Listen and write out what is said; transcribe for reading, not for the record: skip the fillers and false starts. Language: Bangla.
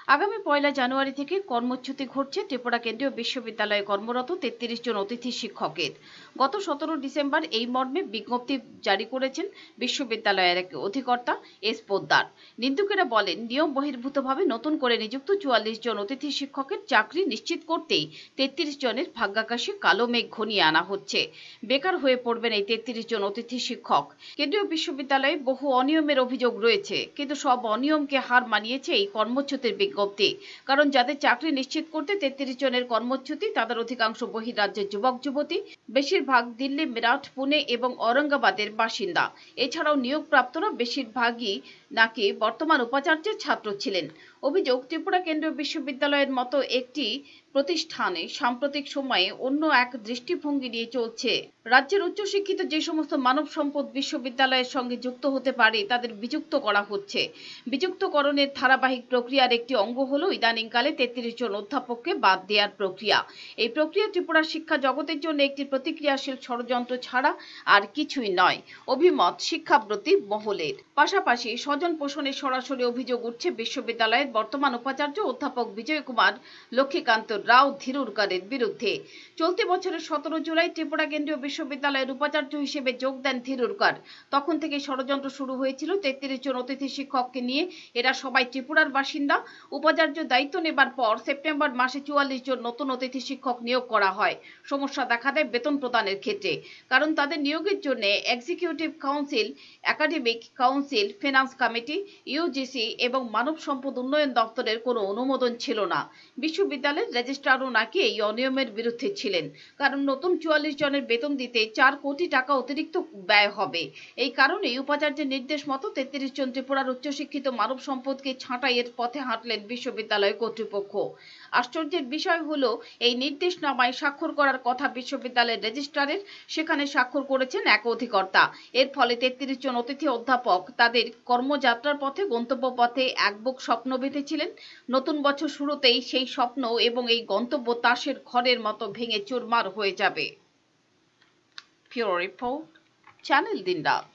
আগামী 1 জানুয়ারি থেকে কর্মচ্যুতি ঘটছে ত্রিপুরা কেন্দ্রীয় বিশ্ববিদ্যালয়ে কর্মরত 33 জন অতিথি শিক্ষকের। গত 17 ডিসেম্বর এই মর্মে বিজ্ঞপ্তি জারি করেছেন বিশ্ববিদ্যালয়ের এক অধিকর্তা এস পোদ্দার। নিন্দুকেরা বলেন, নিয়ম বহির্ভূতভাবে নতুন করে নিযুক্ত 44 জন অতিথি শিক্ষকের চাকরি নিশ্চিত করতেই 33 জনের ভাগ্যাকাশে কালো মেঘ ঘনিয়ে আনা হচ্ছে। বেকার হয়ে পড়বেন এই 33 জন অতিথি শিক্ষক। কেন্দ্রীয় বিশ্ববিদ্যালয়ে বহু অনিয়মের অভিযোগ রয়েছে, কিন্তু সব অনিয়মকে হার মানিয়েছে এই কর্মচ্যুতির বিজ্ঞপ্তি। কারণ যাদের চাকরি নিশ্চিত করতে 33 জনের কর্মচ্যুতি, তাদের অধিকাংশ বহির্রাজ্যের যুবক যুবতী, বেশিরভাগ দিল্লি, মিরাট, পুনে এবং ঔরঙ্গাবাদের বাসিন্দা। এছাড়াও নিয়োগপ্রাপ্তরা বেশিরভাগই নাকি বর্তমান উপাচার্যের ছাত্র ছিলেন। অভিযোগ, ত্রিপুরা কেন্দ্রীয় বিশ্ববিদ্যালয়ের মতো একটি প্রতিষ্ঠানে সাম্প্রতিক সময়ে অন্য এক দৃষ্টিভঙ্গি নিয়ে চলছে। রাজ্যের উচ্চশিক্ষিত যে সমস্ত মানব সম্পদ বিশ্ববিদ্যালয়ের সঙ্গে যুক্ত হতে পারে তাদের বিযুক্ত করা হচ্ছে। বিযুক্তকরণের ধারাবাহিক প্রক্রিয়ার একটি অঙ্গ হল ইদানিংকালে 33 জন অধ্যাপককে বাদ দেওয়ার প্রক্রিয়া। এই প্রক্রিয়া ত্রিপুরার শিক্ষা জগতের জন্য একটি প্রতিক্রিয়াশীল ষড়যন্ত্র ছাড়া আর কিছুই নয়, অভিমত শিক্ষাব্রতী মহলের। পাশাপাশি স্বজন পোষণের সরাসরি অভিযোগ উঠছে বিশ্ববিদ্যালয়ের বর্তমান উপাচার্য অধ্যাপক বিজয় কুমার লক্ষ্মীকান্ত রাও ধিরুরকারের বিরুদ্ধে। চলতি বছরের 17 জুলাই ত্রিপুরা কেন্দ্রীয় বিশ্ববিদ্যালয়ের উপাচার্য হিসেবে যোগ দেন ধিরুরকার। তখন থেকে ষড়যন্ত্র শুরু হয়েছিল 33 জন অতিথি শিক্ষককে নিয়ে। এরা সবাই ত্রিপুরার বাসিন্দা। উপাচার্য দায়িত্ব নেবার পর সেপ্টেম্বর মাসে 44 জন নতুন অতিথি শিক্ষক নিয়োগ করা হয়। সমস্যা দেখা দেয় বেতন প্রদানের ক্ষেত্রে, কারণ তাদের নিয়োগের জন্য executive council, academic council, finance committee, UGC এবং মানব সম্পদ উন্নয়ন দপ্তরের কোনো অনুমোদন ছিল না। বিশ্ববিদ্যালয়ের রেজিস্ট্রারও নাকি এই অনিয়মের বিরুদ্ধে ছিলেন, কারণ নতুন 44 জনের বেতন দিতে 4 কোটি টাকা অতিরিক্ত ব্যয় হবে। এই কারণেই উপাচার্যের নির্দেশ মতো 33 জন ত্রিপুরার উচ্চশিক্ষিত মানব সম্পদকে ছাঁটাইয়ের পথে হাঁটলেন বিশ্ববিদ্যালয় কর্তৃপক্ষ। আশ্চর্যের বিষয় হলো, এই নির্দেশনামায় স্বাক্ষর করার কথা বিশ্ববিদ্যালয়ের রেজিস্ট্রারের, সেখানে স্বাক্ষর করেছেন এক অধিকর্তা। এর ফলে 33 জন অতিথি অধ্যাপক তাদের কর্মযাত্রার পথে, গন্তব্য পথে একবুক স্বপ্ন বেঁধেছিলেন। নতুন বছর শুরুতেই সেই স্বপ্ন এবং এই গন্তব্য তাসের ঘরের মতো ভেঙে চুরমার হয়ে যাবে। ব্যুরো রিপোর্ট, চ্যানেল দিনরাত।